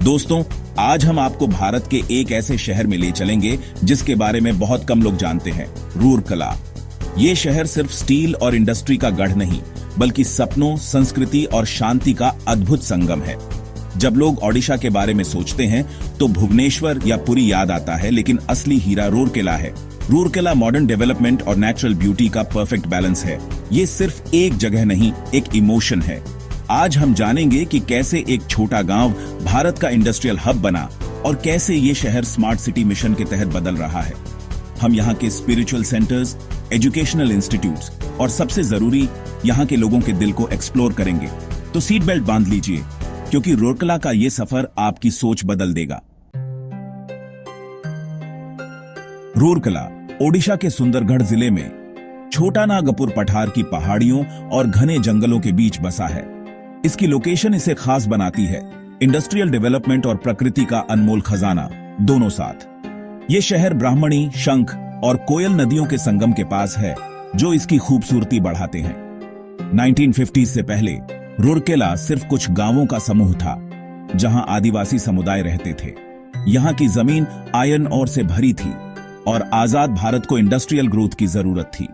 दोस्तों, आज हम आपको भारत के एक ऐसे शहर में ले चलेंगे जिसके बारे में बहुत कम लोग जानते हैं, रूरकेला। ये शहर सिर्फ स्टील और इंडस्ट्री का गढ़ नहीं, बल्कि सपनों, संस्कृति और शांति का अद्भुत संगम है। जब लोग ओडिशा के बारे में सोचते हैं तो भुवनेश्वर या पुरी याद आता है, लेकिन असली हीरा रूरकेला है। रूरकेला मॉडर्न डेवलपमेंट और नेचुरल ब्यूटी का परफेक्ट बैलेंस है। ये सिर्फ एक जगह नहीं, एक इमोशन है। आज हम जानेंगे कि कैसे एक छोटा गांव भारत का इंडस्ट्रियल हब बना और कैसे ये शहर स्मार्ट सिटी मिशन के तहत बदल रहा है। हम यहाँ के स्पिरिचुअल सेंटर्स, एजुकेशनल इंस्टीट्यूट्स और सबसे जरूरी यहाँ के लोगों के दिल को एक्सप्लोर करेंगे। तो सीट बेल्ट बांध लीजिए, क्योंकि रूरकेला का ये सफर आपकी सोच बदल देगा। रूरकेला ओडिशा के सुंदरगढ़ जिले में छोटा नागपुर पठार की पहाड़ियों और घने जंगलों के बीच बसा है। इसकी लोकेशन इसे खास बनाती है, इंडस्ट्रियल डेवलपमेंट और प्रकृति का अनमोल खजाना दोनों साथ। ये शहर ब्राह्मणी, शंख और कोयल नदियों के संगम के पास है, जो इसकी खूबसूरती बढ़ाते हैं। 1950 से पहले रूरकेला सिर्फ कुछ गांवों का समूह था, जहां आदिवासी समुदाय रहते थे। यहां की जमीन आयरन ओर से भरी थी और आजाद भारत को इंडस्ट्रियल ग्रोथ की जरूरत थी।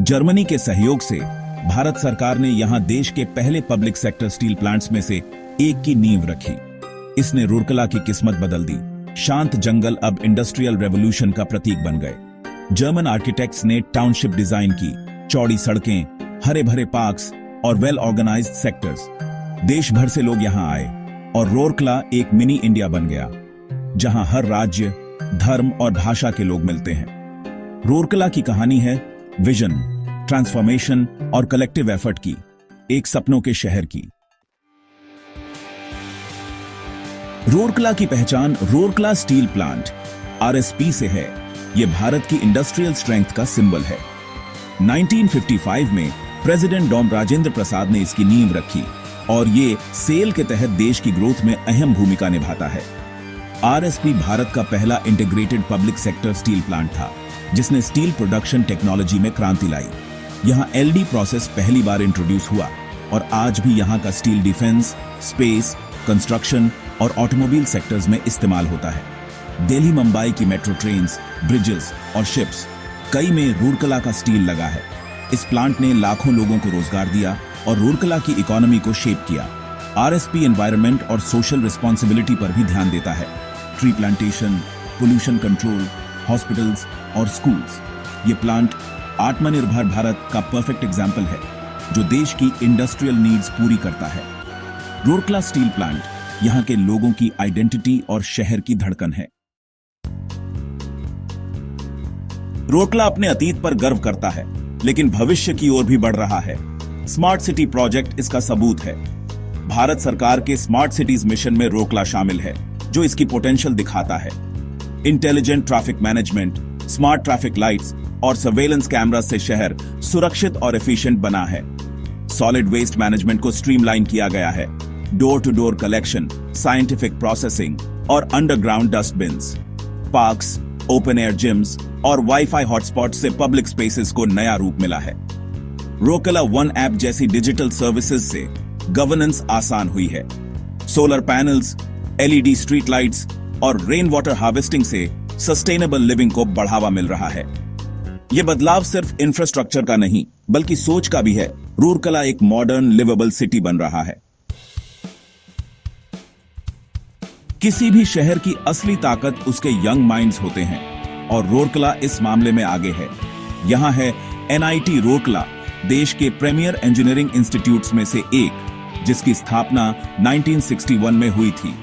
जर्मनी के सहयोग से भारत सरकार ने यहां देश के पहले पब्लिक सेक्टर स्टील प्लांट्स में से एक की नींव रखी। इसने रूरकेला की किस्मत बदल दी। शांत जंगल अब इंडस्ट्रियल रेवोल्यूशन का प्रतीक बन गए। जर्मन आर्किटेक्ट्स ने टाउनशिप डिजाइन की, चौड़ी सड़कें, हरे भरे पार्क्स और वेल ऑर्गेनाइज्ड सेक्टर्स। देश भर से लोग यहां आए और रूरकेला एक मिनी इंडिया बन गया, जहां हर राज्य, धर्म और भाषा के लोग मिलते हैं। रूरकेला की कहानी है विजन, ट्रांसफॉर्मेशन और कलेक्टिव एफर्ट की, एक सपनों के शहर की। रूरकेला की पहचान रूरकेला स्टील प्लांट आरएसपी से है। यह भारत की इंडस्ट्रियल स्ट्रेंथ का सिंबल है। 1955 में प्रेसिडेंट डॉम राजेंद्र प्रसाद ने इसकी नींव रखी और ये सेल के तहत देश की ग्रोथ में अहम भूमिका निभाता है। आरएसपी भारत का पहला integrated public sector steel plant था, जिसने स्टील प्रोडक्शन टेक्नोलॉजी में क्रांति लाई। यहां एलडी प्रोसेस पहली बार इंट्रोड्यूस हुआ और आज भी यहां का स्टील डिफेंस, स्पेस, कंस्ट्रक्शन और ऑटोमोबाइल सेक्टर्स में इस्तेमाल होता है। दिल्ली मुंबई की मेट्रो ट्रेन्स, ब्रिजेस और शिप्स, कई में रूरकेला का स्टील लगा है। इस प्लांट ने लाखों लोगों को रोजगार दिया और रूरकेला की इकोनॉमी को शेप किया। आरएसपी एनवायरनमेंट और सोशल रिस्पॉन्सिबिलिटी पर भी ध्यान देता है। Tree plantation, pollution control, hospitals और स्कूल्स। ये प्लांट आत्मनिर्भर भारत का परफेक्ट एग्जाम्पल है, जो देश की इंडस्ट्रियल नीड्स पूरी करता है। रूरकेला स्टील प्लांट यहां के लोगों की आइडेंटिटी और शहर की धड़कन है। रूरकेला अपने अतीत पर गर्व करता है, लेकिन भविष्य की ओर भी बढ़ रहा है। स्मार्ट सिटी प्रोजेक्ट इसका सबूत है। भारत सरकार के स्मार्ट सिटीज मिशन में रूरकेला शामिल है, जो इसकी पोटेंशियल दिखाता है। Intelligent traffic management, smart traffic lights और सर्वेलेंस कैमरा से शहर सुरक्षित और एफिशिएंट बना है। सॉलिड वेस्ट मैनेजमेंट को स्ट्रीमलाइन किया गया है। Door to door collection, scientific processing और underground dustbins, parks, open air gyms और वाईफाई हॉटस्पॉट से पब्लिक स्पेसेस को नया रूप मिला है। रूरकेला वन ऐप जैसी डिजिटल सर्विसेज से गवर्नेंस आसान हुई है। Solar panels, LED street lights और रेन वाटर हार्वेस्टिंग से सस्टेनेबल लिविंग को बढ़ावा मिल रहा है। यह बदलाव सिर्फ इंफ्रास्ट्रक्चर का नहीं, बल्कि सोच का भी है। रूरकेला एक मॉडर्न लिवेबल सिटी बन रहा है। किसी भी शहर की असली ताकत उसके यंग माइंड्स होते हैं और रूरकेला इस मामले में आगे है। यहां है एनआईटी रूरकेला, देश के प्रीमियर इंजीनियरिंग इंस्टीट्यूट्स में से एक, जिसकी स्थापना 1961 में हुई थी।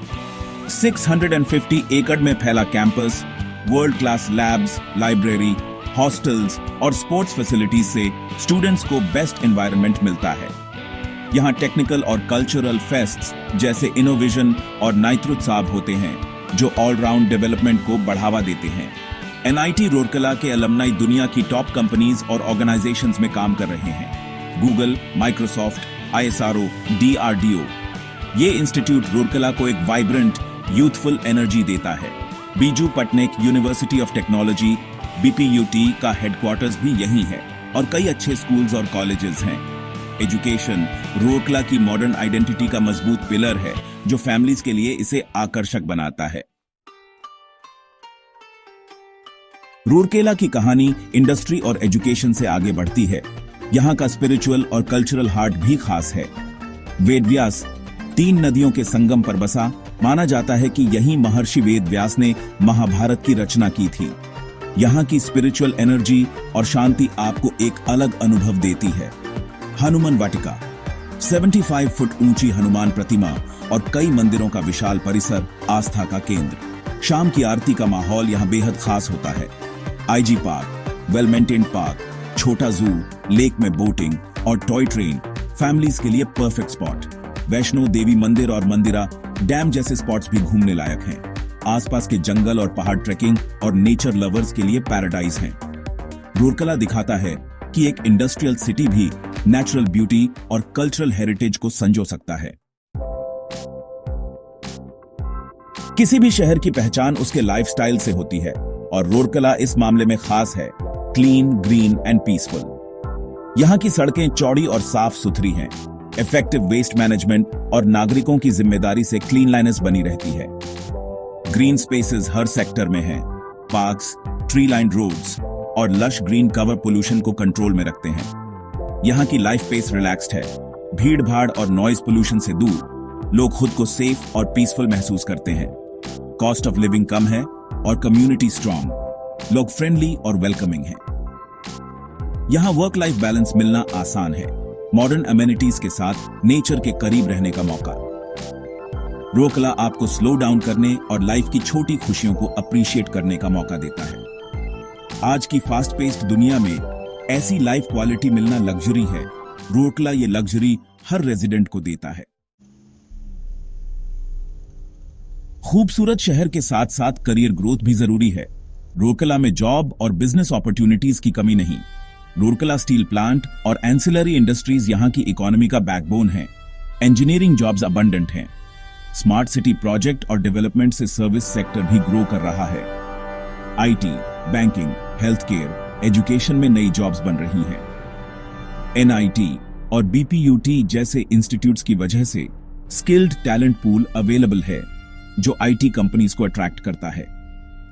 650 एकड़ में फैला campus, world class labs, library, hostels और स्पोर्ट्स फैसिलिटीज से स्टूडेंट्स को बेस्ट एनवायरनमेंट मिलता है। यहां टेक्निकल और कल्चरल फेस्ट्स जैसे इनोवेशन और नाइत्रोत्सव होते हैं, जो ऑलराउंड डेवलपमेंट को बढ़ावा देते हैं। एनआईटी रूरकेला के अलुमनाई दुनिया की टॉप कंपनीज और ऑर्गेनाइजेशंस में काम कर रहे हैं। Google, Microsoft, ISRO, DRDO. ये इंस्टीट्यूट रूरकेला को एक वाइब्रेंट, यूथफुल एनर्जी देता है। Biju Patnaik university of technology, BPUT का हेडक्वार्टर्स भी यहीं है और कई अच्छे स्कूल्स और कॉलेजेस हैं। एजुकेशन रूरकेला की मॉडर्न आइडेंटिटी का मजबूत पिलर है जो फैमिलीज के लिए इसे आकर्षक बनाता है। रूरकेला की कहानी इंडस्ट्री और एजुकेशन से आगे बढ़ती है। यहाँ का स्पिरिचुअल और कल्चरल हार्ट भी खास है। वेदव्यास 3 नदियों के संगम पर बसा, माना जाता है कि यहीं महर्षि वेदव्यास ने महाभारत की रचना की थी। यहाँ की स्पिरिचुअल एनर्जी और शांति आपको एक अलग अनुभव देती है। हनुमान वाटिका 75 फुट ऊंची हनुमान प्रतिमा और कई मंदिरों का विशाल परिसर आस्था का केंद्र। शाम की आरती का माहौल यहाँ बेहद खास होता है। IG park, well maintained park, छोटा जू, लेक में बोटिंग और टॉय ट्रेन फैमिलीज के लिए परफेक्ट स्पॉट। वैष्णो देवी मंदिर और मंदिरा डैम जैसे स्पॉट्स भी घूमने लायक हैं। आसपास के जंगल और पहाड़ ट्रेकिंग और नेचर लवर्स के लिए पैराडाइज हैं। रूरकेला दिखाता है कि एक इंडस्ट्रियल सिटी भी नेचुरल ब्यूटी और कल्चरल हेरिटेज को संजो सकता है। किसी भी शहर की पहचान उसके लाइफस्टाइल से होती है और रूरकेला इस मामले में खास है। Clean, green and peaceful. यहाँ की सड़कें चौड़ी और साफ सुथरी हैं। इफेक्टिव वेस्ट मैनेजमेंट और नागरिकों की जिम्मेदारी से क्लीनलाइनेस बनी रहती है। ग्रीन स्पेसेस हर सेक्टर में हैं। पार्क्स, ट्री लाइन्ड रोड्स और लश ग्रीन कवर पोल्यूशन को कंट्रोल में रखते हैं। यहाँ की लाइफ पेस रिलैक्स्ड है। भीड़ भाड़ और नॉइज पोल्यूशन से दूर लोग खुद को सेफ और पीसफुल महसूस करते हैं। कॉस्ट ऑफ लिविंग कम है और कम्युनिटी स्ट्रांग। लोग फ्रेंडली और वेलकमिंग हैं। यहाँ वर्क लाइफ बैलेंस मिलना आसान है। मॉडर्न अमेनिटीज के साथ नेचर के करीब रहने का मौका। रूरकेला आपको स्लो डाउन करने और लाइफ की छोटी खुशियों को अप्रिशिएट करने का मौका देता है। आज की फास्ट पेस्ड दुनिया में ऐसी लाइफ क्वालिटी मिलना लग्जरी है। रूरकेला ये लग्जरी हर रेजिडेंट को देता है। खूबसूरत शहर के साथ साथ करियर ग्रोथ भी जरूरी है। रूरकेला में जॉब और बिजनेस अपॉर्चुनिटीज की कमी नहीं। रूरकेला स्टील प्लांट और एंसिलरी इंडस्ट्रीज यहाँ की इकोनॉमी का बैकबोन है। इंजीनियरिंग जॉब्स अबंडेंट हैं। स्मार्ट सिटी प्रोजेक्ट और डेवलपमेंट से सर्विस सेक्टर भी ग्रो कर रहा है। IT, banking, health care, education में नई जॉब्स बन रही हैं। एनआईटी और बीपीयूटी जैसे इंस्टीट्यूट्स की वजह से स्किल्ड टैलेंट पूल अवेलेबल है जो आईटी कंपनीज को अट्रैक्ट करता है।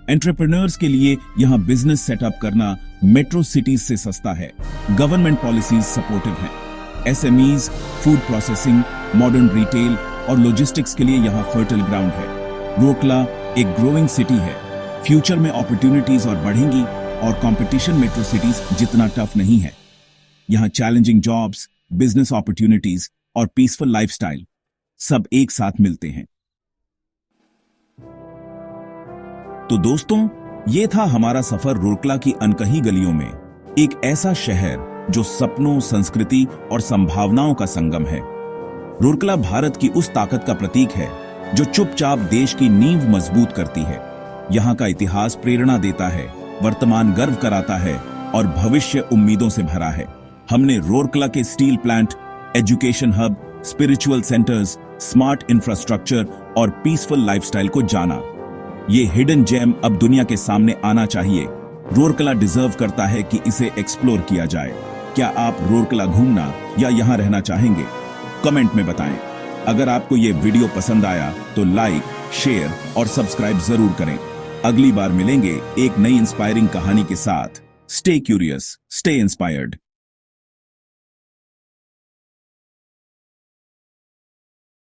एंटरप्रेन्योर्स के लिए यहां बिजनेस सेटअप करना मेट्रो सिटीज से सस्ता है। गवर्नमेंट पॉलिसीज सपोर्टिव हैं। SMEs, food processing, modern retail और लॉजिस्टिक्स के लिए यहां फर्टाइल ग्राउंड है। रूरकेला एक ग्रोइंग सिटी है। फ्यूचर में अपॉर्चुनिटीज और बढ़ेंगी और कंपटीशन मेट्रो सिटीज जितना टफ नहीं है। यहां चैलेंजिंग जॉब्स, बिजनेस अपॉर्चुनिटीज और पीसफुल लाइफस्टाइल सब एक साथ मिलते हैं। तो दोस्तों, ये था हमारा सफर रूरकेला की अनकही गलियों में। एक ऐसा शहर जो सपनों, संस्कृति और संभावनाओं का संगम है। रूरकेला भारत की उस ताकत का प्रतीक है जो चुपचाप देश की नींव मजबूत करती है। यहाँ का इतिहास प्रेरणा देता है, वर्तमान गर्व कराता है और भविष्य उम्मीदों से भरा है। हमने रूरकेला के steel plant, education hub, spiritual centres, smart infrastructure और पीसफुल लाइफस्टाइल को जाना। ये हिडन जेम अब दुनिया के सामने आना चाहिए। रूरकेला डिजर्व करता है कि इसे एक्सप्लोर किया जाए। क्या आप रूरकेला घूमना या यहाँ रहना चाहेंगे? कमेंट में बताएं। अगर आपको ये वीडियो पसंद आया तो लाइक, शेयर और सब्सक्राइब जरूर करें। अगली बार मिलेंगे एक नई इंस्पायरिंग कहानी के साथ। Stay curious, stay inspired.